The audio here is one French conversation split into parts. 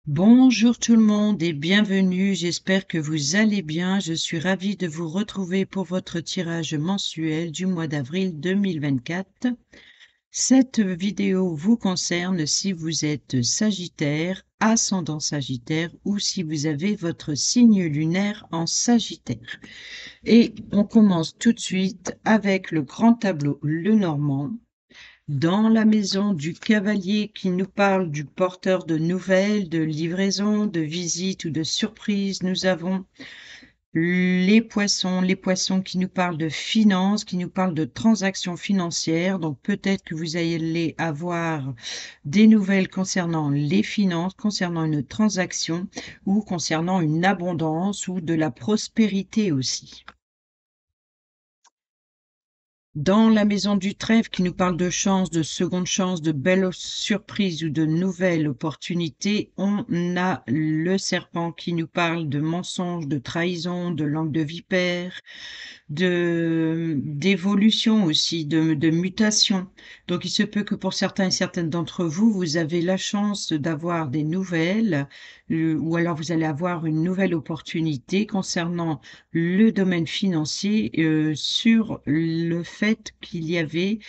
Bonjour tout le monde et bienvenue, j'espère que vous allez bien. Je suis ravie de vous retrouver pour votre tirage mensuel du mois d'avril 2024. Cette vidéo vous concerne si vous êtes Sagittaire, ascendant Sagittaire ou si vous avez votre signe lunaire en Sagittaire. Et on commence tout de suite avec le grand tableau Lenormand. Dans la maison du cavalier qui nous parle du porteur de nouvelles, de livraison, de visite ou de surprise, nous avons les poissons qui nous parlent de finances, qui nous parlent de transactions financières. Donc peut-être que vous allez avoir des nouvelles concernant les finances, concernant une transaction ou concernant une abondance ou de la prospérité aussi. Dans la maison du trèfle qui nous parle de chance, de seconde chance, de belles surprises ou de nouvelles opportunités, on a le serpent qui nous parle de mensonges, de trahison, de langue de vipère, d'évolution aussi, de mutation. Donc il se peut que pour certains et certaines d'entre vous, vous avez la chance d'avoir des nouvelles, ou alors vous allez avoir une nouvelle opportunité concernant le domaine financier, sur le fait qu'il y avait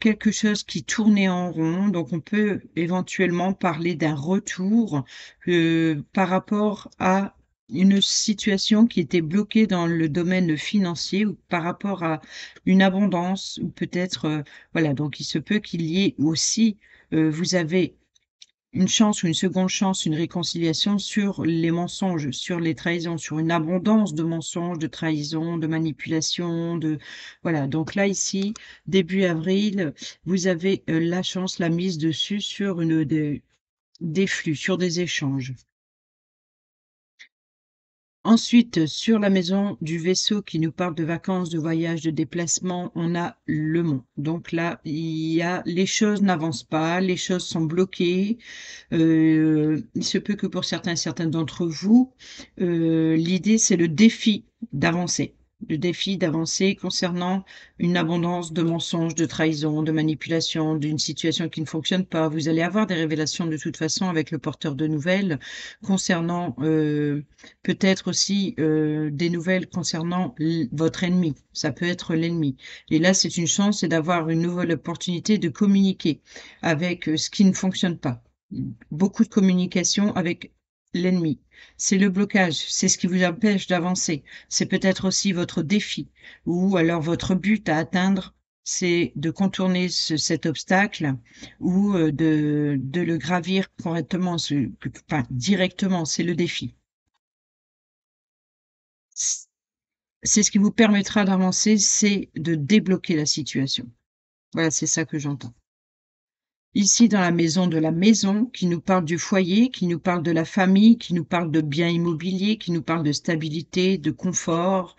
quelque chose qui tournait en rond. Donc on peut éventuellement parler d'un retour par rapport à une situation qui était bloquée dans le domaine financier ou par rapport à une abondance ou peut-être, voilà, donc il se peut qu'il y ait aussi, vous avez une chance ou une seconde chance, une réconciliation sur les mensonges, sur les trahisons, sur une abondance de mensonges, de trahisons, de manipulations, voilà. Donc là, ici, début avril, vous avez la chance, la mise dessus sur des flux, sur des échanges. Ensuite, sur la maison du vaisseau qui nous parle de vacances, de voyages, de déplacements, on a le mont. Donc là, les choses n'avancent pas, les choses sont bloquées. Il se peut que pour certains et certaines d'entre vous, l'idée, c'est le défi d'avancer. Le défi d'avancer concernant une abondance de mensonges, de trahisons, de manipulations, d'une situation qui ne fonctionne pas. Vous allez avoir des révélations de toute façon avec le porteur de nouvelles concernant peut-être aussi des nouvelles concernant votre ennemi. Ça peut être l'ennemi. Et là, c'est une chance, c'est d'avoir une nouvelle opportunité de communiquer avec ce qui ne fonctionne pas. Beaucoup de communication avec l'ennemi. C'est le blocage, c'est ce qui vous empêche d'avancer. C'est peut-être aussi votre défi ou alors votre but à atteindre, c'est de contourner cet obstacle ou de le gravir correctement, enfin directement, c'est le défi. C'est ce qui vous permettra d'avancer, c'est de débloquer la situation. Voilà, c'est ça que j'entends. Ici, dans la maison, qui nous parle du foyer, qui nous parle de la famille, qui nous parle de biens immobiliers, qui nous parle de stabilité, de confort.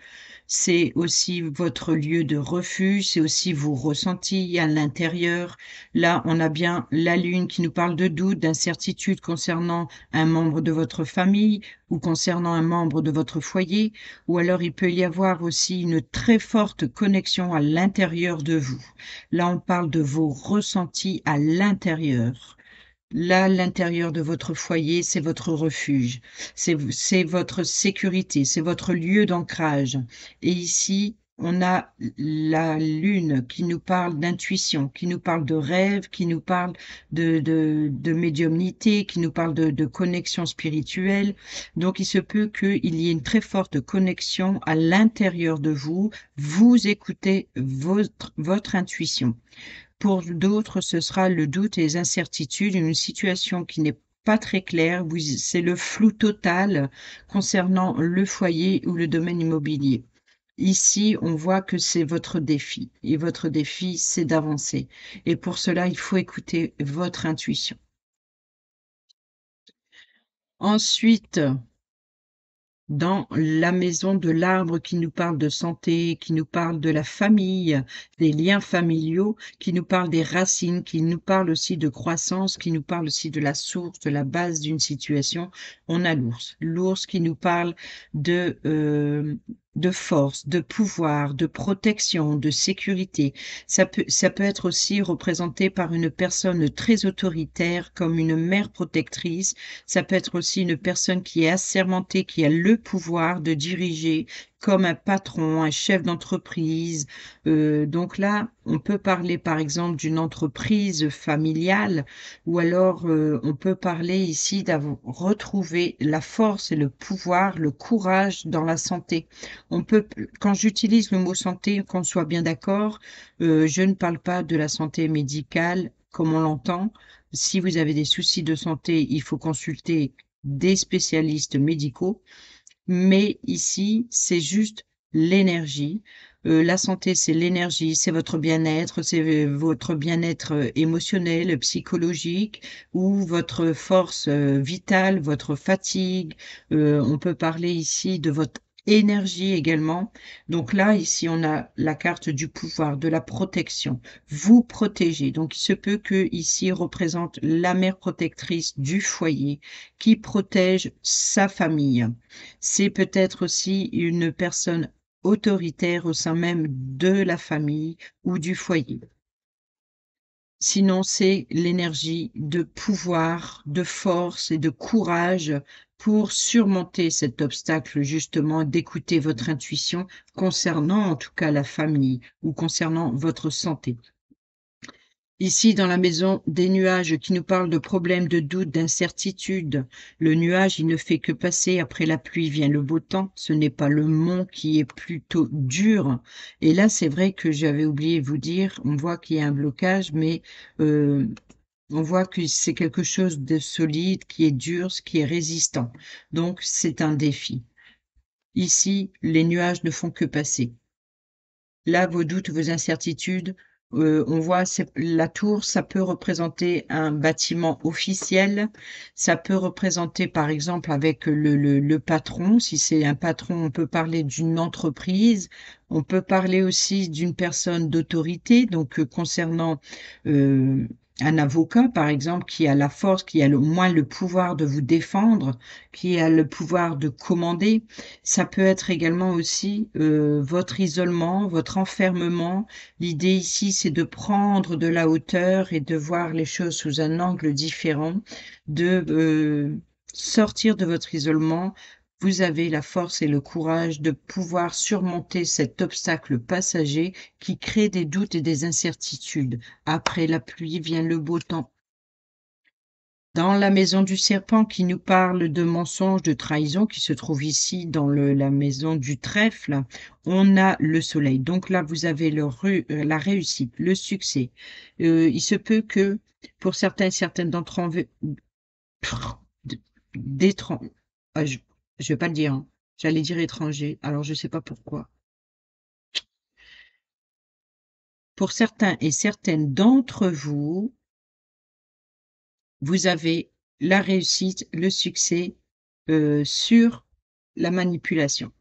C'est aussi votre lieu de refuge, c'est aussi vos ressentis à l'intérieur. Là, on a bien la lune qui nous parle de doute, d'incertitude concernant un membre de votre famille ou concernant un membre de votre foyer, ou alors il peut y avoir aussi une très forte connexion à l'intérieur de vous. Là, on parle de vos ressentis à l'intérieur. Là, l'intérieur de votre foyer, c'est votre refuge, c'est votre sécurité, c'est votre lieu d'ancrage. Et ici, on a la lune qui nous parle d'intuition, qui nous parle de rêve, qui nous parle de médiumnité, qui nous parle de connexion spirituelle. Donc, il se peut qu'il y ait une très forte connexion à l'intérieur de vous. Vous écoutez votre intuition. Pour d'autres, ce sera le doute et les incertitudes, une situation qui n'est pas très claire. C'est le flou total concernant le foyer ou le domaine immobilier. Ici, on voit que c'est votre défi. Et votre défi, c'est d'avancer. Et pour cela, il faut écouter votre intuition. Ensuite, dans la maison de l'arbre qui nous parle de santé, qui nous parle de la famille, des liens familiaux, qui nous parle des racines, qui nous parle aussi de croissance, qui nous parle aussi de la source, de la base d'une situation, on a l'ours. L'ours qui nous parle de de force, de pouvoir, de protection, de sécurité. Ça peut être aussi représenté par une personne très autoritaire comme une mère protectrice. Ça peut être aussi une personne qui est assermentée, qui a le pouvoir de diriger comme un patron, un chef d'entreprise. Donc là, on peut parler par exemple d'une entreprise familiale ou alors on peut parler ici d'avoir retrouvé la force et le pouvoir, le courage dans la santé. On peut, quand j'utilise le mot santé, qu'on soit bien d'accord, je ne parle pas de la santé médicale comme on l'entend. Si vous avez des soucis de santé, il faut consulter des spécialistes médicaux. Mais ici, c'est juste l'énergie. La santé, c'est l'énergie, c'est votre bien-être, c'est votre bien-être émotionnel, psychologique ou votre force vitale, votre fatigue. On peut parler ici de votre énergie également. Donc là, ici, on a la carte du pouvoir, de la protection. Vous protégez. Donc, il se peut que ici représente la mère protectrice du foyer qui protège sa famille. C'est peut-être aussi une personne autoritaire au sein même de la famille ou du foyer. Sinon, c'est l'énergie de pouvoir, de force et de courage pour surmonter cet obstacle, justement, d'écouter votre intuition concernant en tout cas la famille ou concernant votre santé. Ici, dans la maison des nuages qui nous parlent de problèmes, de doutes, d'incertitudes. Le nuage, il ne fait que passer. Après la pluie vient le beau temps. Ce n'est pas le mont qui est plutôt dur. Et là, c'est vrai que j'avais oublié de vous dire, on voit qu'il y a un blocage, mais euh, on voit que c'est quelque chose de solide, qui est dur, qui est résistant. Donc, c'est un défi. Ici, les nuages ne font que passer. Là, vos doutes, vos incertitudes, on voit la tour, ça peut représenter un bâtiment officiel, ça peut représenter par exemple avec le patron, si c'est un patron, on peut parler d'une entreprise, on peut parler aussi d'une personne d'autorité, donc concernant un avocat par exemple qui a la force, qui a au moins le pouvoir de vous défendre, qui a le pouvoir de commander. Ça peut être également aussi votre isolement, votre enfermement. L'idée ici, c'est de prendre de la hauteur et de voir les choses sous un angle différent, de sortir de votre isolement. Vous avez la force et le courage de pouvoir surmonter cet obstacle passager qui crée des doutes et des incertitudes. Après la pluie vient le beau temps. Dans la maison du serpent qui nous parle de mensonges, de trahison, qui se trouve ici dans la maison du trèfle, on a le soleil. Donc là, vous avez la réussite, le succès. Il se peut que pour certains et certaines d'entre d'étrangers, je vais pas le dire, hein. J'allais dire étranger, alors je sais pas pourquoi. Pour certains et certaines d'entre vous, vous avez la réussite, le succès sur la manipulation,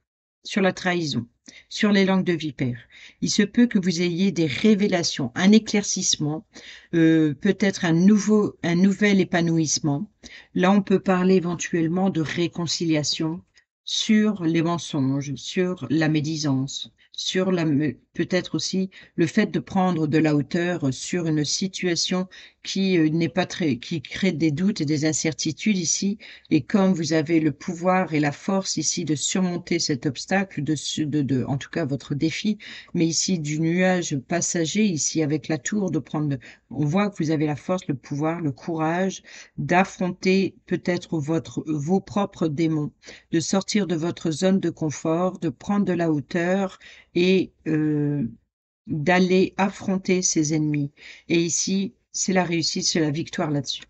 sur la trahison, sur les langues de vipère. Il se peut que vous ayez des révélations, un éclaircissement, peut-être un nouvel épanouissement. Là, on peut parler éventuellement de réconciliation sur les mensonges, sur la médisance, sur peut-être aussi le fait de prendre de la hauteur sur une situation qui n'est pas qui crée des doutes et des incertitudes ici. Et comme vous avez le pouvoir et la force ici de surmonter cet obstacle, en tout cas votre défi, mais ici du nuage passager, ici avec la tour, on voit que vous avez la force, le pouvoir, le courage d'affronter peut-être vos propres démons, de sortir de votre zone de confort, de prendre de la hauteur et d'aller affronter ses ennemis. Et ici, c'est la réussite, c'est la victoire là-dessus.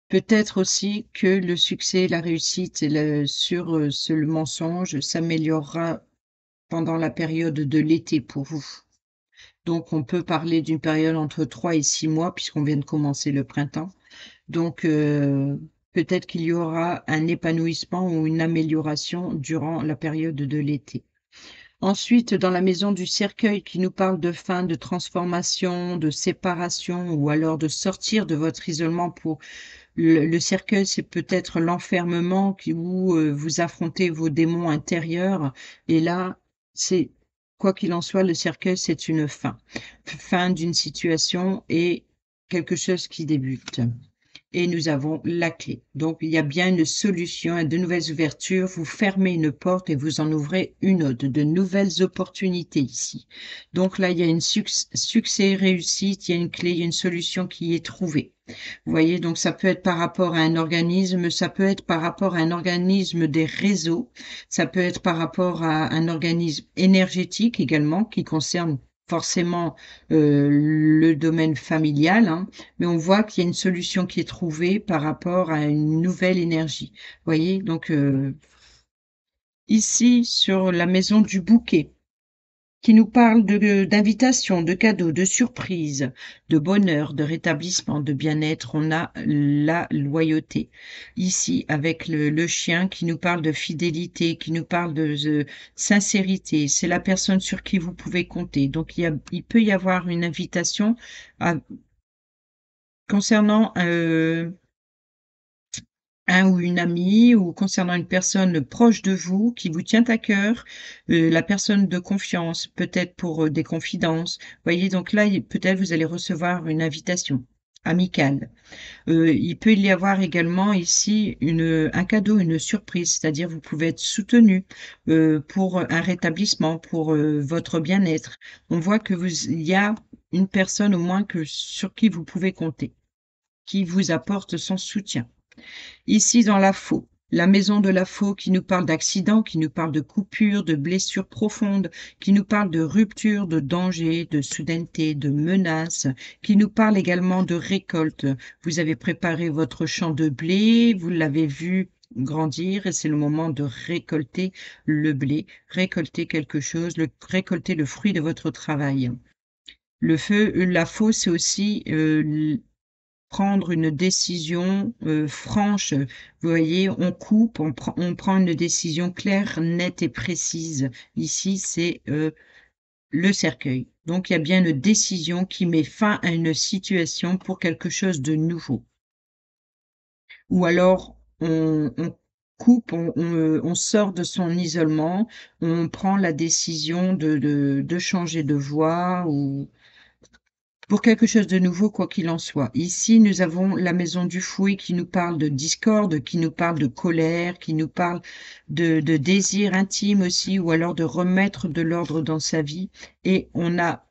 Peut-être aussi que le succès, la réussite sur le mensonge s'améliorera pendant la période de l'été pour vous. Donc, on peut parler d'une période entre 3 et 6 mois puisqu'on vient de commencer le printemps. Donc, peut-être qu'il y aura un épanouissement ou une amélioration durant la période de l'été. Ensuite, dans la maison du cercueil qui nous parle de fin, de transformation, de séparation ou alors de sortir de votre isolement pour Le cercueil, c'est peut-être l'enfermement où, vous affrontez vos démons intérieurs et là, c'est quoi qu'il en soit, le cercueil, c'est une fin. Fin d'une situation et quelque chose qui débute. Et nous avons la clé. Donc, il y a bien une solution à de nouvelles ouvertures. Vous fermez une porte et vous en ouvrez une autre, de nouvelles opportunités ici. Donc là, il y a une succès, réussite, il y a une clé, il y a une solution qui est trouvée. Vous voyez, donc ça peut être par rapport à un organisme, ça peut être par rapport à un organisme des réseaux, ça peut être par rapport à un organisme énergétique également qui concerne forcément le domaine familial, hein, mais on voit qu'il y a une solution qui est trouvée par rapport à une nouvelle énergie. Vous voyez, donc ici sur la maison du bouquet qui nous parle d'invitation, de cadeaux, de surprises, de bonheur, de rétablissement, de bien-être. On a la loyauté. Ici, avec le chien qui nous parle de fidélité, qui nous parle de sincérité. C'est la personne sur qui vous pouvez compter. Donc, il peut y avoir une invitation à- concernant un ou une amie ou concernant une personne proche de vous qui vous tient à cœur, la personne de confiance, peut-être pour, des confidences. Voyez, donc là, peut-être vous allez recevoir une invitation amicale. Il peut y avoir également ici un cadeau, une surprise, c'est-à-dire vous pouvez être soutenu, pour un rétablissement, pour, votre bien-être. On voit que il y a une personne au moins sur qui vous pouvez compter, qui vous apporte son soutien. Ici, dans la faux, la maison de la faux qui nous parle d'accidents, qui nous parle de coupures, de blessures profondes, qui nous parle de ruptures, de dangers, de soudaineté, de menaces, qui nous parle également de récolte. Vous avez préparé votre champ de blé, vous l'avez vu grandir et c'est le moment de récolter le blé, récolter quelque chose, récolter le fruit de votre travail. Le feu, la faux, c'est aussi prendre une décision, franche. Vous voyez, on coupe, on prend une décision claire, nette et précise. Ici, c'est, le cercueil. Donc il y a bien une décision qui met fin à une situation pour quelque chose de nouveau. Ou alors on coupe, on sort de son isolement, on prend la décision de changer de voie ou pour quelque chose de nouveau, quoi qu'il en soit. Ici, nous avons la maison du fouet qui nous parle de discorde, qui nous parle de colère, qui nous parle de désir intime aussi, ou alors de remettre de l'ordre dans sa vie. Et on a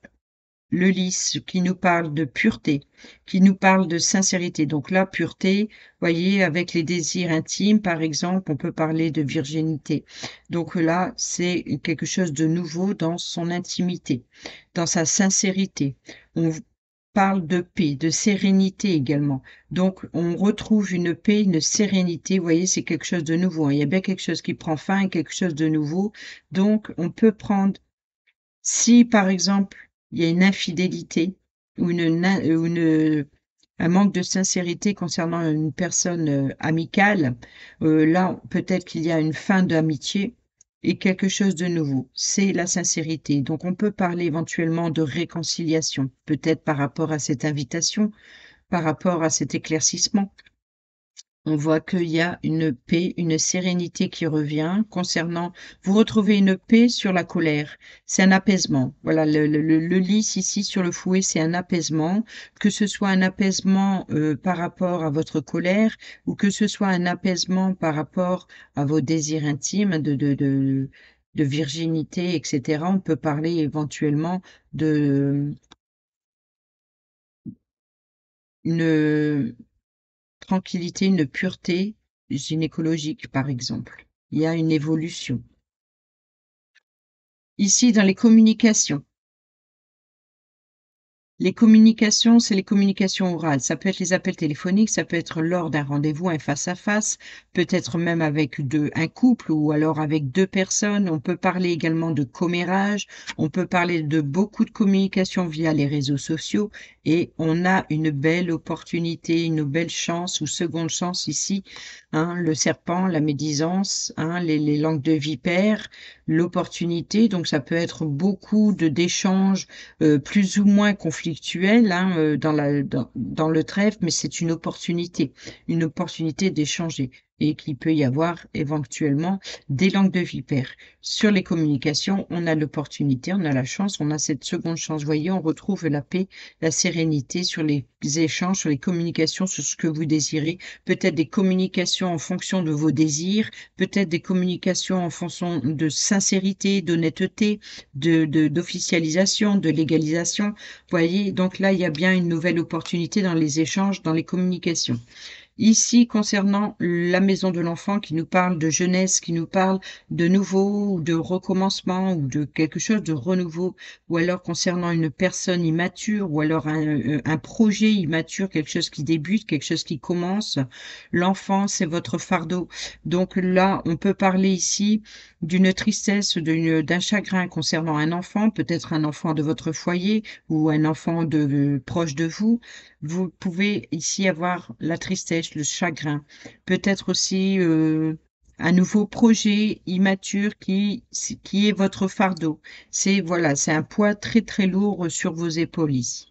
le lys qui nous parle de pureté, qui nous parle de sincérité. Donc la pureté, voyez, avec les désirs intimes, par exemple, on peut parler de virginité. Donc là, c'est quelque chose de nouveau dans son intimité, dans sa sincérité. On parle de paix, de sérénité également. Donc, on retrouve une paix, une sérénité. Vous voyez, c'est quelque chose de nouveau, hein. Il y a bien quelque chose qui prend fin et quelque chose de nouveau. Donc, on peut prendre, si par exemple, il y a une infidélité ou un manque de sincérité concernant une personne amicale, là, peut-être qu'il y a une fin d'amitié et quelque chose de nouveau. C'est la sincérité. Donc, on peut parler éventuellement de réconciliation, peut-être par rapport à cette invitation, par rapport à cet éclaircissement. On voit qu'il y a une paix, une sérénité qui revient concernant vous retrouvez une paix sur la colère. C'est un apaisement. Voilà, le lys ici sur le fouet, c'est un apaisement, que ce soit un apaisement, par rapport à votre colère ou que ce soit un apaisement par rapport à vos désirs intimes de virginité et cetera. On peut parler éventuellement de, une tranquillité, une pureté gynécologique, par exemple. Il y a une évolution. Ici, dans les communications, les communications, c'est les communications orales. Ça peut être les appels téléphoniques, ça peut être lors d'un rendez-vous, un face-à-face, peut-être même avec un couple ou alors avec deux personnes. On peut parler également de commérage, on peut parler de beaucoup de communication via les réseaux sociaux et on a une belle opportunité, une belle chance ou seconde chance ici, hein, le serpent, la médisance, hein, les langues de vipère, l'opportunité. Donc ça peut être beaucoup d'échanges plus ou moins confidentiels conflictuel, hein, dans le trèfle, mais c'est une opportunité d'échanger et qu'il peut y avoir éventuellement des langues de vipère. Sur les communications, on a l'opportunité, on a la chance, on a cette seconde chance. Vous voyez, on retrouve la paix, la sérénité sur les échanges, sur les communications, sur ce que vous désirez. Peut-être des communications en fonction de vos désirs, peut-être des communications en fonction de sincérité, d'honnêteté, d'officialisation, de légalisation. Vous voyez, donc là, il y a bien une nouvelle opportunité dans les échanges, dans les communications. Ici, concernant la maison de l'enfant qui nous parle de jeunesse, qui nous parle de nouveau ou de recommencement ou de quelque chose de renouveau, ou alors concernant une personne immature, ou alors un projet immature, quelque chose qui débute, quelque chose qui commence. L'enfant, c'est votre fardeau. Donc là, on peut parler ici d'une tristesse, d'un chagrin concernant un enfant, peut-être un enfant de votre foyer ou un enfant proche de vous. Vous pouvez ici avoir la tristesse, le chagrin, peut-être aussi un nouveau projet immature qui est votre fardeau. Voilà, c'est un poids très très lourd sur vos épaules ici.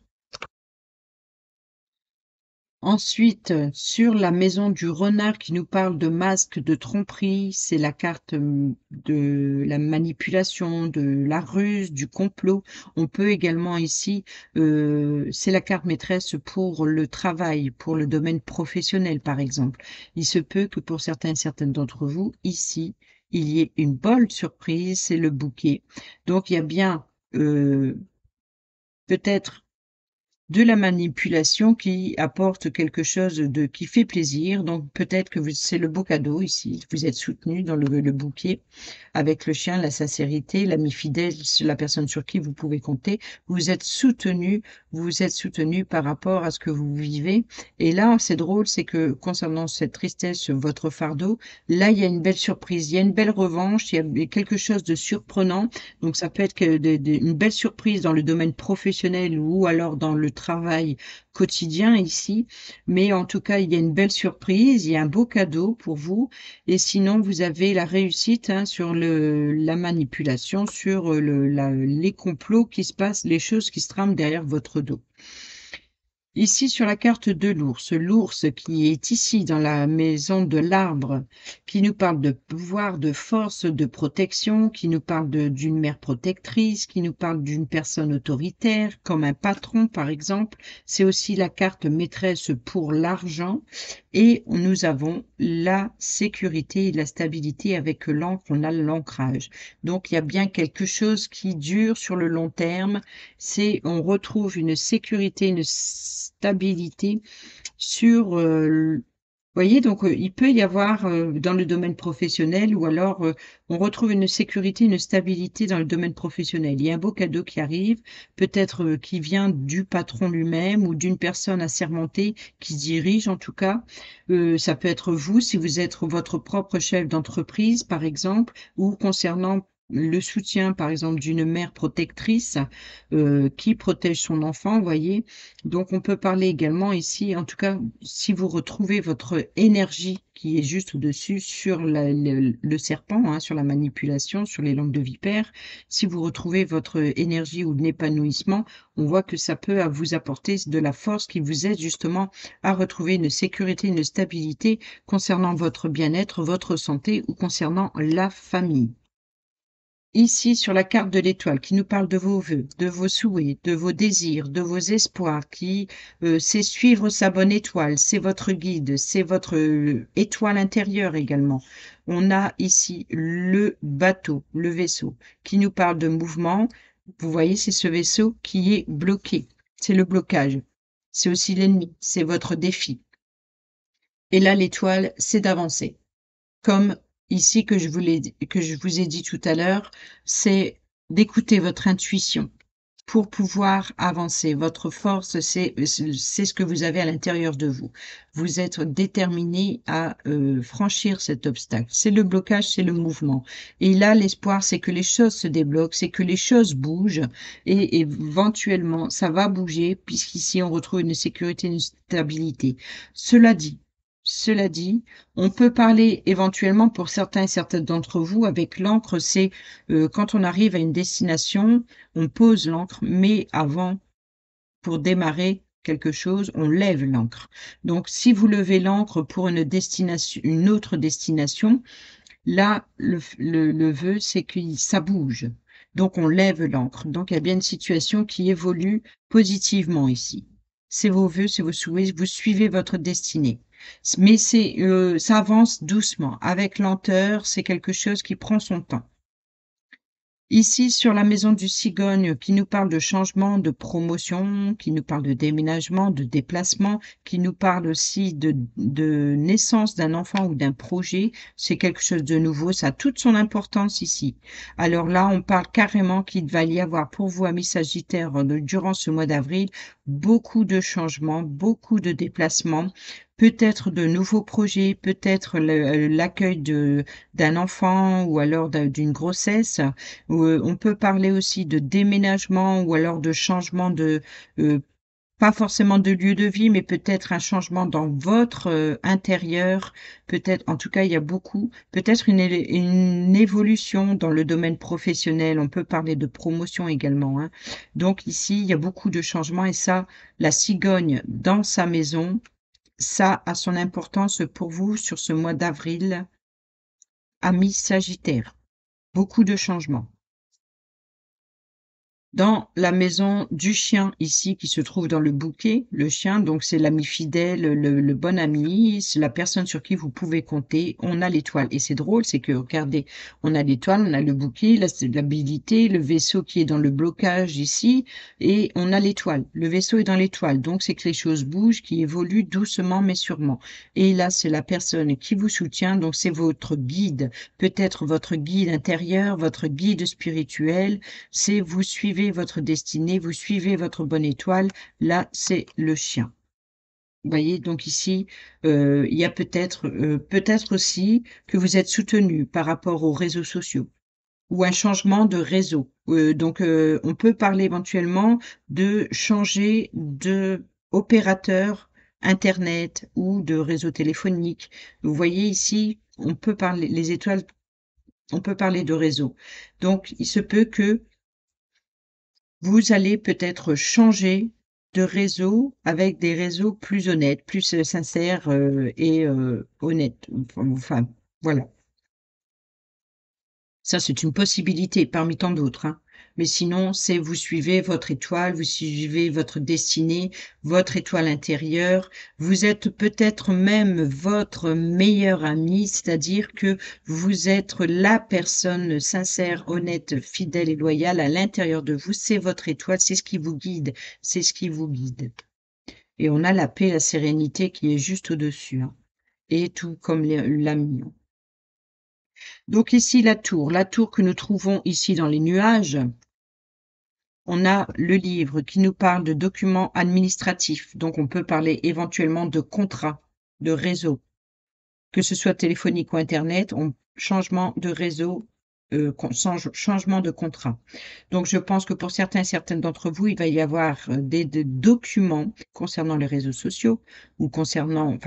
Ensuite, sur la maison du renard qui nous parle de masque, de tromperie, c'est la carte de la manipulation, de la ruse, du complot. On peut également ici, c'est la carte maîtresse pour le travail, pour le domaine professionnel par exemple. Il se peut que pour certains et certaines d'entre vous, ici, il y ait une bonne surprise, c'est le bouquet. Donc il y a bien peut-être de la manipulation qui apporte quelque chose qui fait plaisir. Donc peut-être que c'est le beau cadeau ici. Vous êtes soutenu dans le bouquet avec le chien, la sincérité, l'ami fidèle, la personne sur qui vous pouvez compter. Vous êtes soutenu par rapport à ce que vous vivez. Et là, c'est drôle, c'est que concernant cette tristesse, votre fardeau, là, il y a une belle surprise, il y a une belle revanche, il y a quelque chose de surprenant. Donc ça peut être une belle surprise dans le domaine professionnel ou alors dans le travail quotidien ici. Mais en tout cas, il y a une belle surprise, il y a un beau cadeau pour vous. Et sinon, vous avez la réussite hein, sur la manipulation, sur les complots qui se passent, les choses qui se trament derrière votre dos. Ici, sur la carte de l'ours qui est ici dans la maison de l'arbre, qui nous parle de pouvoir, de force, de protection, qui nous parle d'une mère protectrice, qui nous parle d'une personne autoritaire, comme un patron par exemple. C'est aussi la carte maîtresse pour l'argent. Et nous avons la sécurité et la stabilité avec l'encre, on a l'ancrage. Donc il y a bien quelque chose qui dure sur le long terme. On retrouve une sécurité, une stabilité sur vous voyez, donc il peut y avoir dans le domaine professionnel ou alors on retrouve une sécurité, une stabilité dans le domaine professionnel. Il y a un beau cadeau qui arrive, peut-être qui vient du patron lui-même ou d'une personne assermentée qui dirige en tout cas. Ça peut être vous si vous êtes votre propre chef d'entreprise par exemple ou concernant le soutien par exemple d'une mère protectrice qui protège son enfant, vous voyez. Donc, on peut parler également ici, en tout cas, si vous retrouvez votre énergie qui est juste au-dessus sur le serpent, hein, sur la manipulation, sur les langues de vipère, si vous retrouvez votre énergie ou l'épanouissement, on voit que ça peut vous apporter de la force qui vous aide justement à retrouver une sécurité, une stabilité concernant votre bien-être, votre santé ou concernant la famille. Ici, sur la carte de l'étoile, qui nous parle de vos vœux, de vos souhaits, de vos désirs, de vos espoirs, c'est suivre sa bonne étoile, c'est votre guide, c'est votre étoile intérieure également. On a ici le bateau, le vaisseau, qui nous parle de mouvement. Vous voyez, c'est ce vaisseau qui est bloqué. C'est le blocage. C'est aussi l'ennemi, c'est votre défi. Et là, l'étoile, c'est d'avancer. Comme ici que je vous ai dit tout à l'heure, c'est d'écouter votre intuition pour pouvoir avancer. Votre force, c'est ce que vous avez à l'intérieur de vous. Vous êtes déterminé à franchir cet obstacle. C'est le blocage, c'est le mouvement. Et là, l'espoir, c'est que les choses se débloquent, c'est que les choses bougent et éventuellement, ça va bouger puisqu'ici, on retrouve une sécurité, une stabilité. Cela dit, on peut parler éventuellement pour certains et certaines d'entre vous avec l'encre, c'est quand on arrive à une destination, on pose l'encre, mais avant pour démarrer quelque chose, on lève l'ancre. Donc si vous levez l'ancre pour une autre destination, là, le vœu, c'est que ça bouge. Donc on lève l'ancre. Donc il y a bien une situation qui évolue positivement ici. C'est vos vœux, c'est vos souhaits, vous suivez votre destinée. Mais ça avance doucement, avec lenteur, c'est quelque chose qui prend son temps. Ici, sur la maison du cigogne, qui nous parle de changement, de promotion, qui nous parle de déménagement, de déplacement, qui nous parle aussi de naissance d'un enfant ou d'un projet, c'est quelque chose de nouveau, ça a toute son importance ici. Alors là, on parle carrément qu'il va y avoir pour vous, amis Sagittaires, durant ce mois d'avril, beaucoup de changements, beaucoup de déplacements, peut-être de nouveaux projets, peut-être l'accueil d'un enfant ou alors d'une grossesse. On peut parler aussi de déménagement ou alors de changement heu, pas forcément de lieu de vie, mais peut-être un changement dans votre, intérieur. Peut-être en tout cas, il y a beaucoup peut-être une évolution dans le domaine professionnel. On peut parler de promotion également, hein. Donc ici, il y a beaucoup de changements et ça, la cigogne dans sa maison, ça a son importance pour vous sur ce mois d'avril, amis Sagittaires. Beaucoup de changements. Dans la maison du chien ici qui se trouve dans le bouquet, le chien donc c'est l'ami fidèle, le bon ami, c'est la personne sur qui vous pouvez compter. On a l'étoile et c'est drôle, c'est que regardez, on a l'étoile, on a le bouquet, la stabilité, le vaisseau qui est dans le blocage ici et on a l'étoile. Le vaisseau est dans l'étoile, donc c'est que les choses bougent, qui évoluent doucement mais sûrement. Et là, c'est la personne qui vous soutient, donc c'est votre guide, peut-être votre guide intérieur, votre guide spirituel, c'est vous suivez votre destinée, vous suivez votre bonne étoile. Là, c'est le chien. Vous voyez? Donc ici, il y a peut-être aussi que vous êtes soutenu par rapport aux réseaux sociaux ou un changement de réseau. Donc, on peut parler éventuellement de changer de opérateur internet ou de réseau téléphonique. Vous voyez ici, on peut parler les étoiles, on peut parler de réseau. Donc il se peut que vous allez peut-être changer de réseau avec des réseaux plus honnêtes, plus, sincères, et honnêtes. Enfin, voilà. Ça, c'est une possibilité parmi tant d'autres, hein. Mais sinon, c'est vous suivez votre étoile, vous suivez votre destinée, votre étoile intérieure. Vous êtes peut-être même votre meilleur ami, c'est-à-dire que vous êtes la personne sincère, honnête, fidèle et loyale à l'intérieur de vous. C'est votre étoile, c'est ce qui vous guide, c'est ce qui vous guide. Et on a la paix, la sérénité qui est juste au-dessus, hein, et tout comme l'ami. Donc ici la tour que nous trouvons ici dans les nuages, on a le livre qui nous parle de documents administratifs, donc on peut parler éventuellement de contrats, de réseau, que ce soit téléphonique ou internet, changement de réseau, changement de contrat. Donc je pense que pour certains et certaines d'entre vous, il va y avoir, des documents concernant les réseaux sociaux ou concernant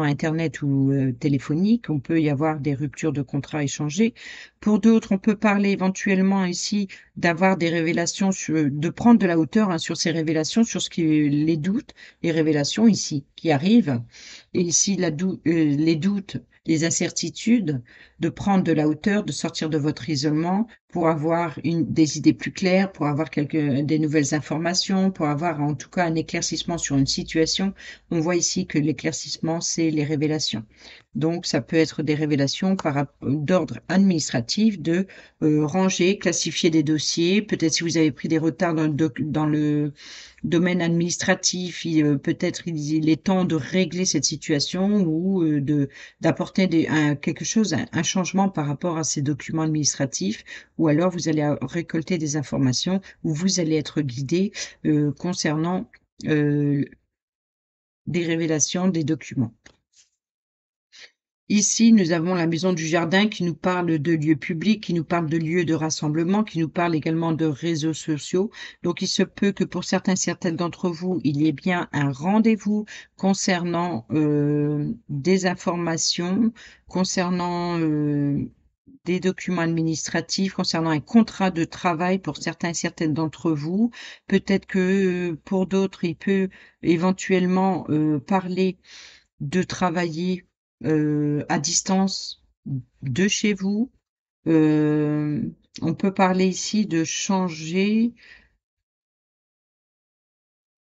internet ou, téléphonique. On peut y avoir des ruptures de contrats échangés. Pour d'autres, on peut parler éventuellement ici d'avoir des révélations de prendre de la hauteur, hein, sur ces révélations, sur ce qui les doutes, les révélations ici qui arrivent et ici les doutes, les incertitudes, de prendre de la hauteur, de sortir de votre isolement pour avoir des idées plus claires, pour avoir des nouvelles informations, pour avoir en tout cas un éclaircissement sur une situation. On voit ici que l'éclaircissement, c'est les révélations. Donc, ça peut être des révélations d'ordre administratif, de ranger, classifier des dossiers. Peut-être si vous avez pris des retards dans le domaine administratif, peut-être il est temps de régler cette situation ou d'apporter quelque chose, un changement par rapport à ces documents administratifs, ou alors vous allez récolter des informations ou vous allez être guidé concernant des révélations, des documents. Ici, nous avons la maison du jardin qui nous parle de lieux publics, qui nous parle de lieux de rassemblement, qui nous parle également de réseaux sociaux. Donc, il se peut que pour certaines d'entre vous, il y ait bien un rendez-vous concernant des informations, concernant des documents administratifs concernant un contrat de travail pour certains et certaines d'entre vous. Peut-être que, pour d'autres, il peut éventuellement, parler de travailler, à distance de chez vous. On peut parler ici de changer.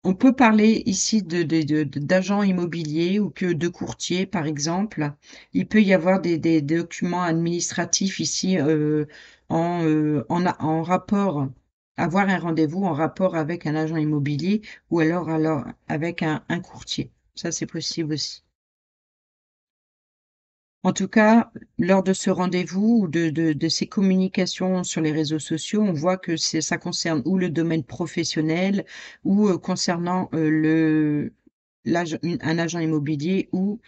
On peut parler ici d'agents immobiliers ou que de courtiers, par exemple. Il peut y avoir des documents administratifs ici, en rapport, avoir un rendez-vous en rapport avec un agent immobilier ou alors avec un courtier. Ça, c'est possible aussi. En tout cas, lors de ce rendez-vous ou de ces communications sur les réseaux sociaux, on voit que ça concerne ou le domaine professionnel ou, concernant, un agent immobilier ou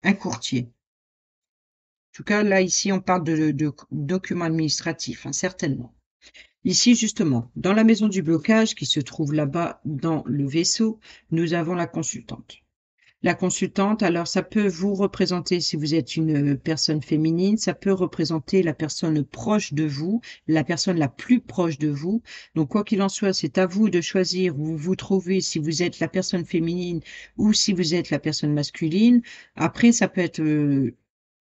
un courtier. En tout cas, là, ici, on parle de documents administratifs, hein, certainement. Ici, justement, dans la maison du blocage qui se trouve là-bas dans le vaisseau, nous avons la consultante. La consultante, alors ça peut vous représenter si vous êtes une, personne féminine, ça peut représenter la personne proche de vous, la personne la plus proche de vous. Donc quoi qu'il en soit, c'est à vous de choisir où vous vous trouvez, si vous êtes la personne féminine ou si vous êtes la personne masculine. Après, ça peut être,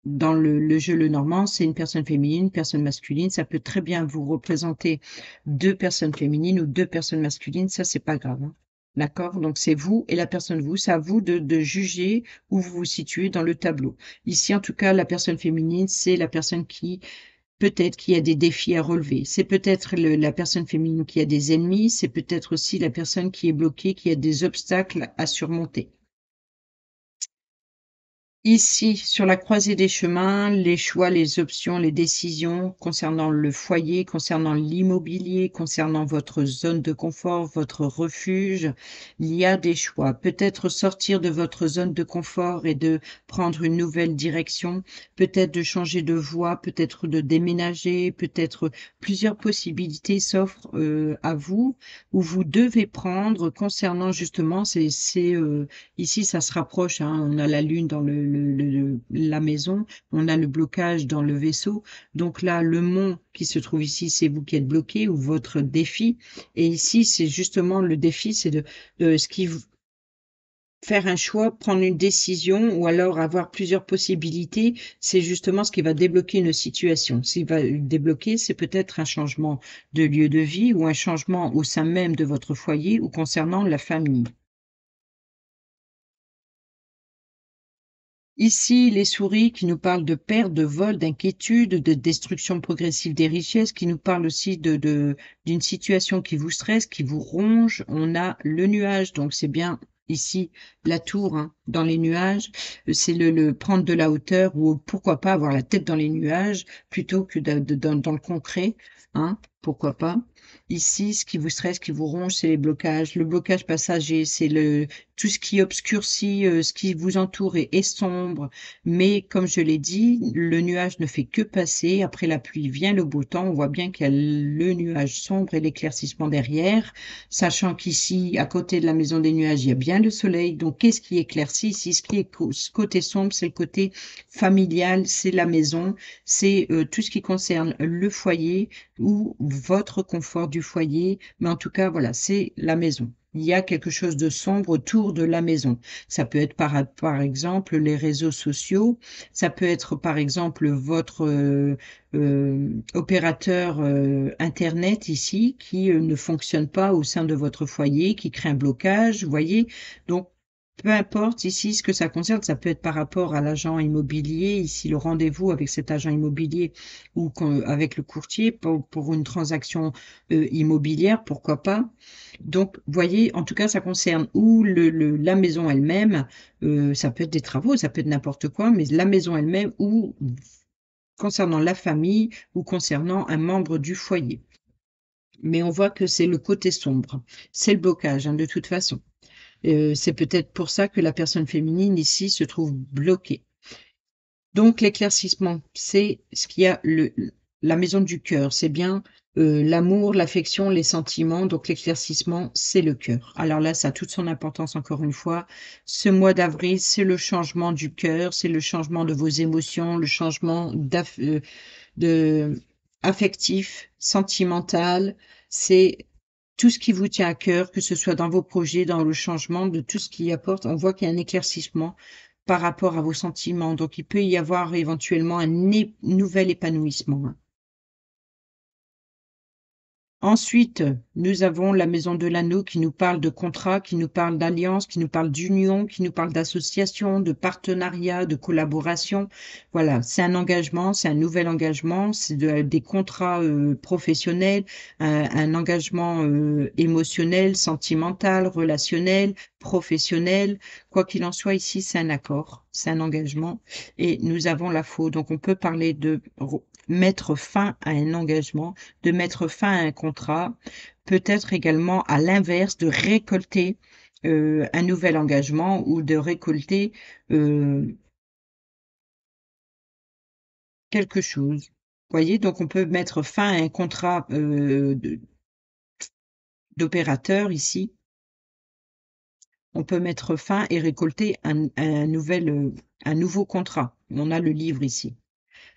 dans le jeu Lenormand, c'est une personne féminine, une personne masculine. Ça peut très bien vous représenter 2 personnes féminines ou 2 personnes masculines, ça, c'est pas grave, hein. D'accord? Donc c'est vous et la personne vous, c'est à vous de juger où vous vous situez dans le tableau. Ici, en tout cas, la personne féminine, c'est la personne qui peut-être qui a des défis à relever. C'est peut-être la personne féminine qui a des ennemis, c'est peut-être aussi la personne qui est bloquée, qui a des obstacles à surmonter. Ici, sur la croisée des chemins, les choix, les options, les décisions concernant le foyer, concernant l'immobilier, concernant votre zone de confort, votre refuge, il y a des choix. Peut-être sortir de votre zone de confort et de prendre une nouvelle direction, peut-être de changer de voie, peut-être de déménager, peut-être plusieurs possibilités s'offrent à vous, où vous devez prendre concernant justement ici, ça se rapproche, hein, on a la lune dans la maison, on a le blocage dans le vaisseau. Donc là, le mont qui se trouve ici, c'est vous qui êtes bloqué ou votre défi. Et ici, c'est justement le défi, c'est ce qui faire un choix, prendre une décision ou alors avoir plusieurs possibilités, c'est justement ce qui va débloquer une situation. Ce qui va débloquer, c'est peut-être un changement de lieu de vie ou un changement au sein même de votre foyer ou concernant la famille. Ici, les souris qui nous parlent de perte, de vol, d'inquiétude, de destruction progressive des richesses, qui nous parlent aussi d'une situation qui vous stresse, qui vous ronge. On a le nuage, donc c'est bien ici la tour, hein, dans les nuages. C'est le prendre de la hauteur ou pourquoi pas avoir la tête dans les nuages plutôt que dans le concret, hein, pourquoi pas. Ici, ce qui vous stresse, qui vous ronge, c'est les blocages. Le blocage passager, c'est tout ce qui obscurcit, ce qui vous entoure est sombre, mais comme je l'ai dit, le nuage ne fait que passer. Après la pluie vient le beau temps. On voit bien qu'il y a le nuage sombre et l'éclaircissement derrière, sachant qu'ici, à côté de la maison des nuages, il y a bien le soleil. Donc, qu'est-ce qui éclaircit ici? Ce qui est ce côté sombre, c'est le côté familial, c'est la maison, c'est tout ce qui concerne le foyer ou votre confort du foyer. Mais en tout cas, voilà, c'est la maison. Il y a quelque chose de sombre autour de la maison. Ça peut être par exemple les réseaux sociaux, ça peut être par exemple votre opérateur Internet ici qui ne fonctionne pas au sein de votre foyer, qui crée un blocage, vous voyez. Donc, peu importe ici ce que ça concerne, ça peut être par rapport à l'agent immobilier, ici le rendez-vous avec cet agent immobilier ou avec le courtier pour une transaction immobilière, pourquoi pas. Donc, voyez, en tout cas, ça concerne ou la maison elle-même, ça peut être des travaux, ça peut être n'importe quoi, mais la maison elle-même ou concernant la famille ou concernant un membre du foyer. Mais on voit que c'est le côté sombre, c'est le blocage, hein, de toute façon. C'est peut-être pour ça que la personne féminine ici se trouve bloquée. Donc l'éclaircissement, c'est ce qu'il y a la maison du cœur, c'est bien, l'amour, l'affection, les sentiments, donc l'éclaircissement, c'est le cœur. Alors là, ça a toute son importance encore une fois. Ce mois d'avril, c'est le changement du cœur, c'est le changement de vos émotions, le changement de affectif, sentimental. C'est tout ce qui vous tient à cœur, que ce soit dans vos projets, dans le changement, de tout ce qui apporte. On voit qu'il y a un éclaircissement par rapport à vos sentiments. Donc il peut y avoir éventuellement un nouvel épanouissement, hein. Ensuite, nous avons la maison de l'anneau qui nous parle de contrat, qui nous parle d'alliance, qui nous parle d'union, qui nous parle d'association, de partenariat, de collaboration. Voilà, c'est un engagement, c'est un nouvel engagement, c'est des contrats professionnels, un engagement émotionnel, sentimental, relationnel, professionnel. Quoi qu'il en soit, ici, c'est un accord, c'est un engagement. Et nous avons la faux. Donc, on peut parler de mettre fin à un engagement, de mettre fin à un contrat, peut-être également à l'inverse de récolter un nouvel engagement ou de récolter quelque chose. Vous voyez, donc on peut mettre fin à un contrat d'opérateur ici. On peut mettre fin et récolter un nouveau contrat. On a le livre ici.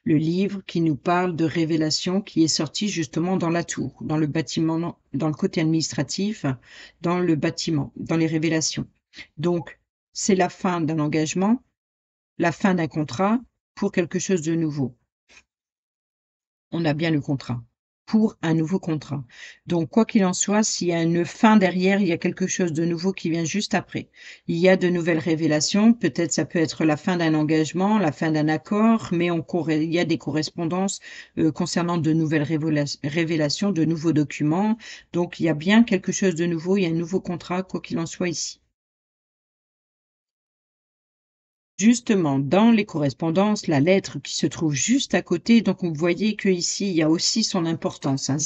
Le livre qui nous parle de révélation qui est sorti justement dans la tour, dans le bâtiment, dans le côté administratif, dans le bâtiment, dans les révélations. Donc, c'est la fin d'un engagement, la fin d'un contrat pour quelque chose de nouveau. On a bien le contrat pour un nouveau contrat. Donc, quoi qu'il en soit, s'il y a une fin derrière, il y a quelque chose de nouveau qui vient juste après. Il y a de nouvelles révélations. Peut-être ça peut être la fin d'un engagement, la fin d'un accord, mais il y a des correspondances concernant de nouvelles révélations, de nouveaux documents. Donc, il y a bien quelque chose de nouveau. Il y a un nouveau contrat, quoi qu'il en soit ici. Justement, dans les correspondances, la lettre qui se trouve juste à côté, donc vous voyez qu'ici, il y a aussi son importance, hein.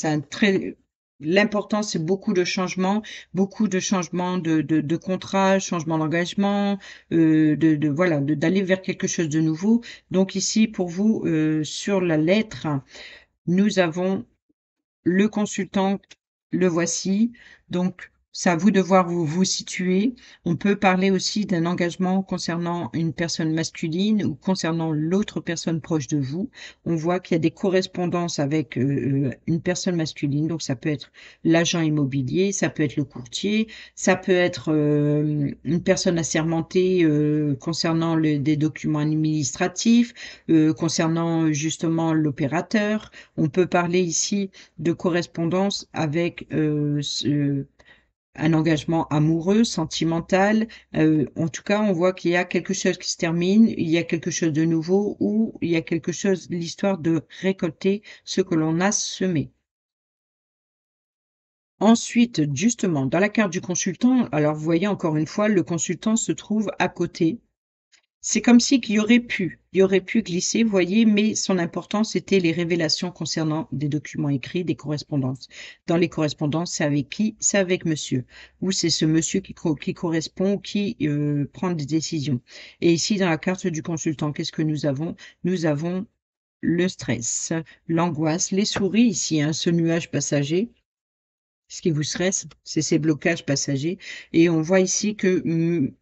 L'importance, c'est beaucoup de changements de contrat, changement d'engagement, voilà, d'aller vers quelque chose de nouveau. Donc ici, pour vous, sur la lettre, nous avons le consultant, le voici. Donc, c'est à vous de voir où vous vous situez. On peut parler aussi d'un engagement concernant une personne masculine ou concernant l'autre personne proche de vous. On voit qu'il y a des correspondances avec une personne masculine. Donc, ça peut être l'agent immobilier, ça peut être le courtier, ça peut être une personne assermentée concernant des documents administratifs, concernant justement l'opérateur. On peut parler ici de correspondance avec un engagement amoureux, sentimental. En tout cas, on voit qu'il y a quelque chose qui se termine, il y a quelque chose de nouveau ou il y a quelque chose, l'histoire de récolter ce que l'on a semé. Ensuite, justement, dans la carte du consultant, alors vous voyez encore une fois, le consultant se trouve à côté. C'est comme si il y aurait pu glisser, vous voyez, mais son importance était les révélations concernant des documents écrits, des correspondances. Dans les correspondances, c'est avec qui? C'est avec monsieur. Ou c'est ce monsieur qui correspond, qui prend des décisions. Et ici, dans la carte du consultant, qu'est-ce que nous avons? Nous avons le stress, l'angoisse, les souris ici, hein, ce nuage passager. Ce qui vous stresse, c'est ces blocages passagers. Et on voit ici que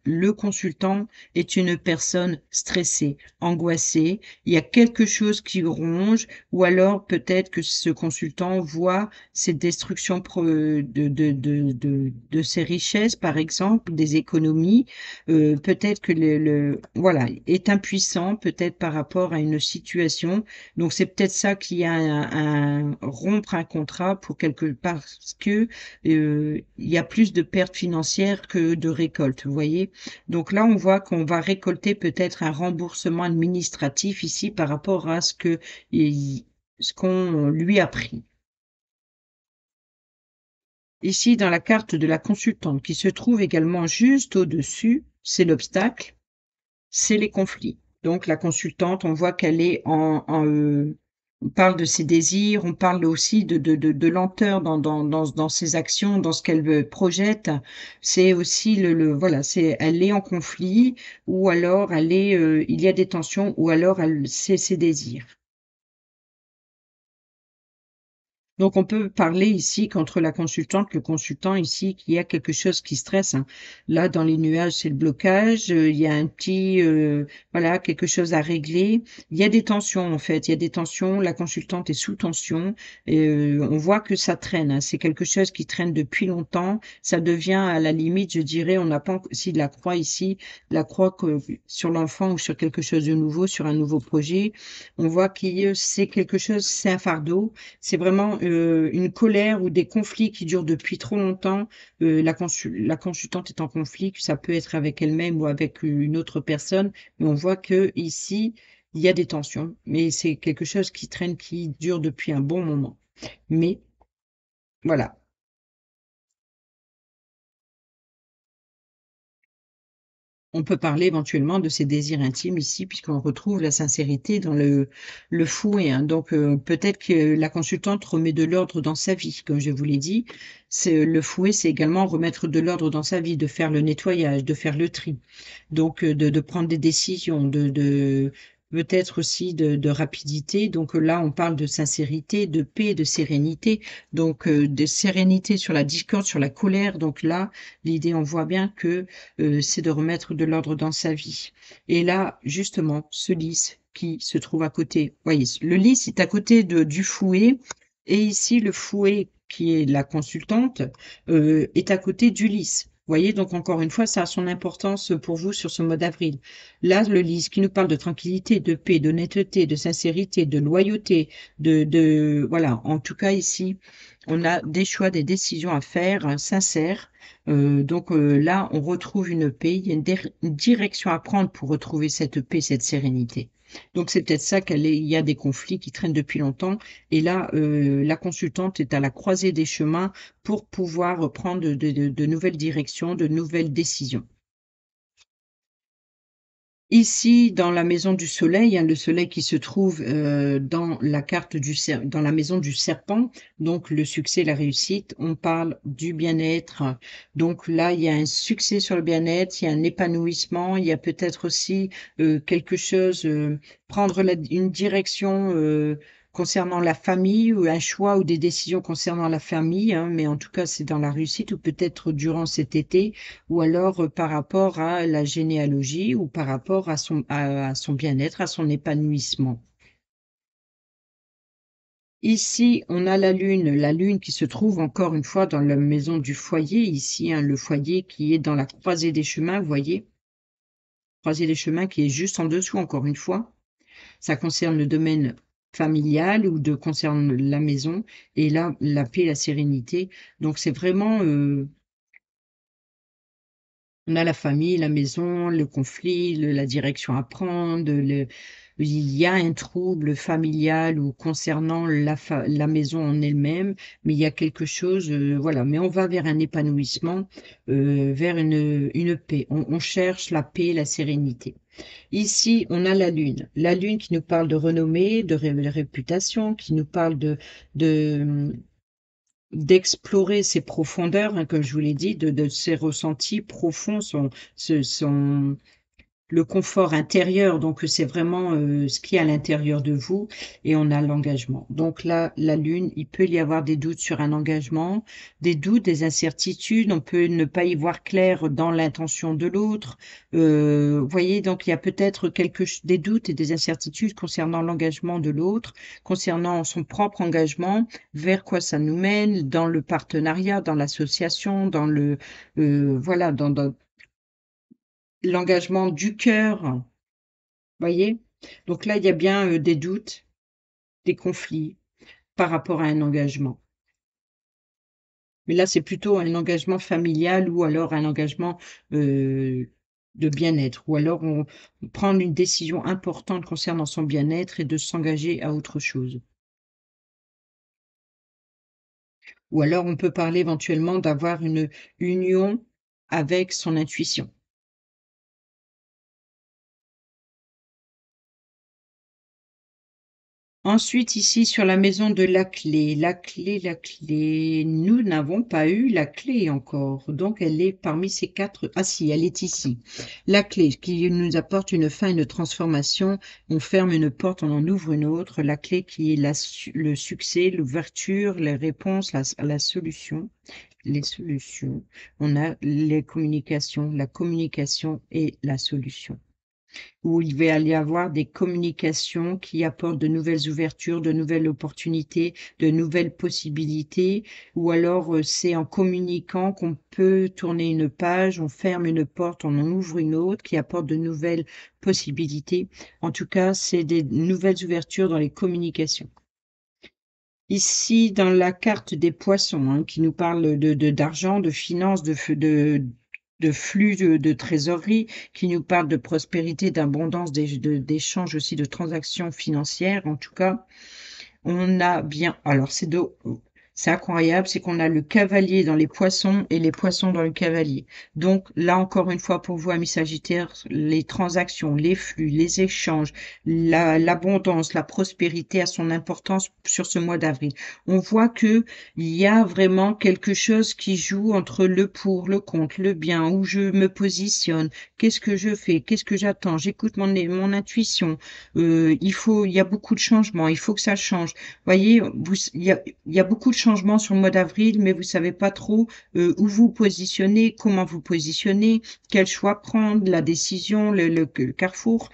le consultant est une personne stressée, angoissée. Il y a quelque chose qui ronge, ou alors peut-être que ce consultant voit cette destruction de ses richesses, par exemple, des économies. Peut-être que voilà, est impuissant, peut-être par rapport à une situation. Donc c'est peut-être ça qui a rompre un contrat pour parce que il y a plus de pertes financières que de récoltes, vous voyez. Donc là, on voit qu'on va récolter peut-être un remboursement administratif ici par rapport à ce qu'on lui a pris. Ici, dans la carte de la consultante qui se trouve également juste au-dessus, c'est l'obstacle, c'est les conflits. Donc la consultante, on voit qu'elle est on parle de ses désirs, on parle aussi de lenteur dans ses actions, dans ce qu'elle projette. C'est aussi voilà, elle est en conflit, ou alors il y a des tensions, ou alors c'est ses désirs. Donc on peut parler ici qu'entre la consultante, le consultant ici, qu'il y a quelque chose qui stresse, hein. Là, dans les nuages, c'est le blocage, il y a un petit, voilà, quelque chose à régler. Il y a des tensions, en fait, il y a des tensions, la consultante est sous tension et on voit que ça traîne, hein. C'est quelque chose qui traîne depuis longtemps. Ça devient à la limite, je dirais, on n'a pas enc si la croix ici, la croix que sur l'enfant ou sur quelque chose de nouveau, sur un nouveau projet, on voit que c'est quelque chose, c'est un fardeau, c'est vraiment, une colère ou des conflits qui durent depuis trop longtemps. La consultante est en conflit, que ça peut être avec elle-même ou avec une autre personne, mais on voit que ici il y a des tensions, mais c'est quelque chose qui traîne, qui dure depuis un bon moment. Mais voilà. On peut parler éventuellement de ses désirs intimes ici, puisqu'on retrouve la sincérité dans le fouet, hein. Donc, peut-être que la consultante remet de l'ordre dans sa vie, comme je vous l'ai dit. C'est le fouet, c'est également remettre de l'ordre dans sa vie, de faire le nettoyage, de faire le tri. Donc, de prendre des décisions, de peut-être aussi de rapidité. Donc, là, on parle de sincérité, de paix, de sérénité. Donc, de sérénité sur la discorde, sur la colère. Donc là, l'idée, on voit bien que c'est de remettre de l'ordre dans sa vie. Et là, justement, ce lys qui se trouve à côté, voyez, le lys est à côté du fouet, et ici, le fouet, qui est la consultante, est à côté du lys. Voyez, donc encore une fois, ça a son importance pour vous sur ce mois d'avril. Là, le lys qui nous parle de tranquillité, de paix, d'honnêteté, de sincérité, de loyauté, voilà. En tout cas, ici, on a des choix, des décisions à faire, sincères. Donc là, on retrouve une paix, il y a une direction à prendre pour retrouver cette paix, cette sérénité. Donc c'est peut-être ça il y a des conflits qui traînent depuis longtemps. Et là, la consultante est à la croisée des chemins pour pouvoir prendre de nouvelles directions, de nouvelles décisions. Ici, dans la maison du soleil, hein, le soleil qui se trouve, dans la carte dans la maison du serpent, donc le succès, la réussite, on parle du bien-être. Donc là, il y a un succès sur le bien-être, il y a un épanouissement, il y a peut-être aussi, quelque chose, prendre une direction, concernant la famille, ou un choix ou des décisions concernant la famille, hein, mais en tout cas, c'est dans la réussite, ou peut-être durant cet été, ou alors, par rapport à la généalogie, ou par rapport à son bien-être, à son épanouissement. Ici, on a la lune qui se trouve encore une fois dans la maison du foyer ici, hein, le foyer qui est dans la croisée des chemins, vous voyez? Croisée des chemins qui est juste en dessous encore une fois. Ça concerne le domaine familial, ou de concerne la maison, et là, la paix, la sérénité. Donc c'est vraiment, on a la famille, la maison, le conflit, la direction à prendre, il y a un trouble familial ou concernant la maison en elle-même, mais il y a quelque chose, voilà. Mais on va vers un épanouissement, vers une paix. On cherche la paix, la sérénité. Ici, on a la lune qui nous parle de renommée, de réputation, qui nous parle de d'explorer ses profondeurs, hein, comme je vous l'ai dit, de ses ressentis profonds, son le confort intérieur. Donc c'est vraiment, ce qu'il y a à l'intérieur de vous, et on a l'engagement. Donc là, la lune, il peut y avoir des doutes sur un engagement, des doutes, des incertitudes, on peut ne pas y voir clair dans l'intention de l'autre. Vous voyez, donc il y a peut-être des doutes et des incertitudes concernant l'engagement de l'autre, concernant son propre engagement, vers quoi ça nous mène dans le partenariat, dans l'association, voilà, dans l'engagement du cœur, voyez? Donc là, il y a bien, des doutes, des conflits par rapport à un engagement. Mais là, c'est plutôt un engagement familial, ou alors un engagement, heu, de bien-être, ou alors on prendre une décision importante concernant son bien-être et de s'engager à autre chose. Ou alors on peut parler éventuellement d'avoir une union avec son intuition. Ensuite, ici, sur la maison de la clé, nous n'avons pas eu la clé encore, donc elle est parmi ces 4. Ah si, elle est ici. La clé qui nous apporte une fin, une transformation. On ferme une porte, on en ouvre une autre. La clé qui est le succès, l'ouverture, les réponses, la solution, les solutions. On a les communications, la communication et la solution, où il va y avoir des communications qui apportent de nouvelles ouvertures, de nouvelles opportunités, de nouvelles possibilités, ou alors c'est en communiquant qu'on peut tourner une page, on ferme une porte, on en ouvre une autre, qui apporte de nouvelles possibilités. En tout cas, c'est des nouvelles ouvertures dans les communications. Ici, dans la carte des poissons, hein, qui nous parle d'argent, de finances, de flux de trésorerie, qui nous parle de prospérité, d'abondance, d'échanges aussi, de transactions financières. En tout cas, on a bien, alors c'est incroyable, c'est qu'on a le cavalier dans les poissons et les poissons dans le cavalier. Donc là, encore une fois, pour vous, amis Sagittaires, les transactions, les flux, les échanges, l'abondance, la prospérité a son importance sur ce mois d'avril. On voit que il y a vraiment quelque chose qui joue entre le pour, le contre, le bien, où je me positionne, qu'est-ce que je fais, qu'est-ce que j'attends, j'écoute mon intuition. Il y a beaucoup de changements, il faut que ça change. Voyez, il y a beaucoup de changements sur le mois d'avril, mais vous savez pas trop où vous positionnez, comment vous positionnez, quel choix prendre, la décision, le carrefour.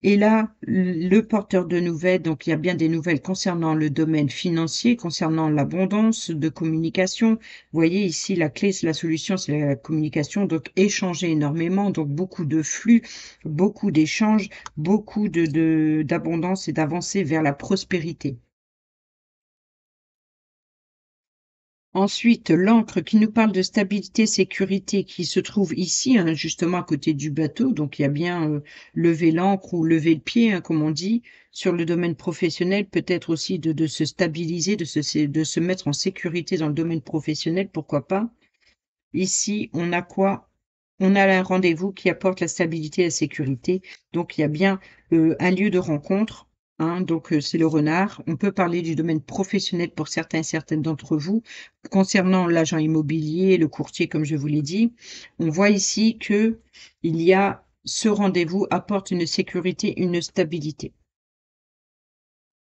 Et là, le porteur de nouvelles, donc il y a bien des nouvelles concernant le domaine financier, concernant l'abondance de communication. Vous voyez ici, la clé, c'est la solution, c'est la communication, donc échanger énormément, donc beaucoup de flux, beaucoup d'échanges, beaucoup d'abondance et d'avancée vers la prospérité. Ensuite, l'ancre qui nous parle de stabilité, sécurité, qui se trouve ici, hein, justement à côté du bateau. Donc, il y a bien lever l'ancre ou lever le pied, hein, comme on dit, sur le domaine professionnel, peut-être aussi de se stabiliser, de se mettre en sécurité dans le domaine professionnel, pourquoi pas. Ici, on a quoi? On a un rendez-vous qui apporte la stabilité et la sécurité. Donc, il y a bien un lieu de rencontre, hein, donc c'est le renard. On peut parler du domaine professionnel pour certains et certaines d'entre vous. Concernant l'agent immobilier, le courtier, comme je vous l'ai dit, on voit ici que il y a ce rendez-vous apporte une sécurité, une stabilité,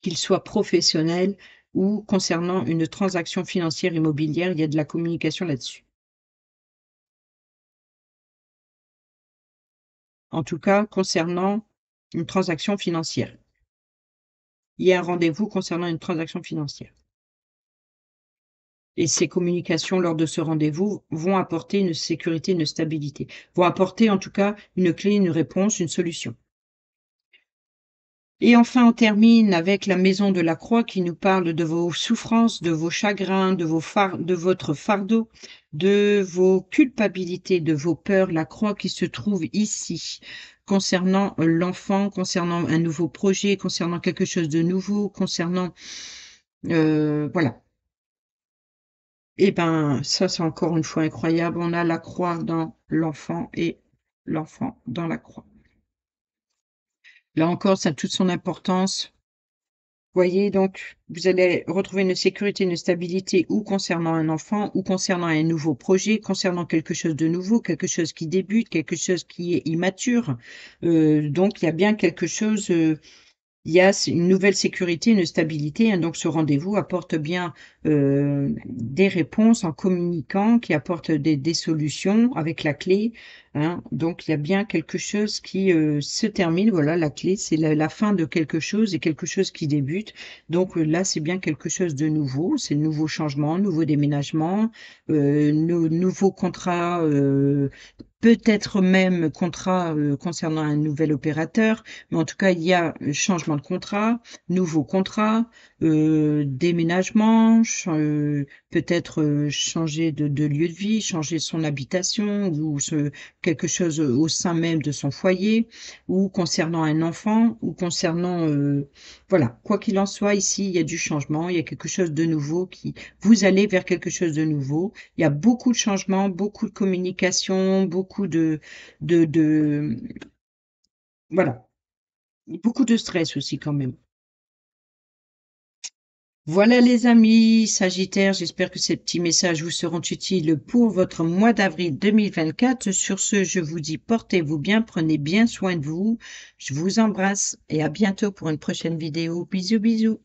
qu'il soit professionnel ou concernant une transaction financière immobilière, il y a de la communication là-dessus. En tout cas, concernant une transaction financière. Il y a un rendez-vous concernant une transaction financière. Et ces communications lors de ce rendez-vous vont apporter une sécurité, une stabilité, vont apporter en tout cas une clé, une réponse, une solution. Et enfin, on termine avec la maison de la croix qui nous parle de vos souffrances, de vos chagrins, de votre fardeau, de vos culpabilités, de vos peurs, la croix qui se trouve ici, concernant l'enfant, concernant un nouveau projet, concernant quelque chose de nouveau, concernant, voilà. Et ben, ça, c'est encore une fois incroyable. On a la croix dans l'enfant et l'enfant dans la croix. Là encore, ça a toute son importance. Voyez, donc, vous allez retrouver une sécurité, une stabilité ou concernant un enfant ou concernant un nouveau projet, concernant quelque chose de nouveau, quelque chose qui débute, quelque chose qui est immature. Donc, il y a bien quelque chose, il y a une nouvelle sécurité, une stabilité, hein, donc ce rendez-vous apporte bien des réponses en communiquant, qui apporte des solutions avec la clé, hein. Donc il y a bien quelque chose qui se termine. Voilà, la clé, c'est la fin de quelque chose et quelque chose qui débute. Donc là, c'est bien quelque chose de nouveau. C'est de nouveaux changements, nouveaux déménagements, nouveaux contrats. Peut-être même contrat concernant un nouvel opérateur, mais en tout cas, il y a changement de contrat, nouveau contrat, déménagement, peut-être changer de lieu de vie, changer son habitation ou quelque chose au sein même de son foyer, ou concernant un enfant, ou concernant, voilà, quoi qu'il en soit, ici, il y a du changement, il y a quelque chose de nouveau vous allez vers quelque chose de nouveau. Il y a beaucoup de changements, beaucoup de communication, beaucoup de voilà, beaucoup de stress aussi quand même. Voilà les amis Sagittaires, j'espère que ces petits messages vous seront utiles pour votre mois d'avril 2024. Sur ce, je vous dis portez-vous bien, prenez bien soin de vous. Je vous embrasse et à bientôt pour une prochaine vidéo. Bisous, bisous.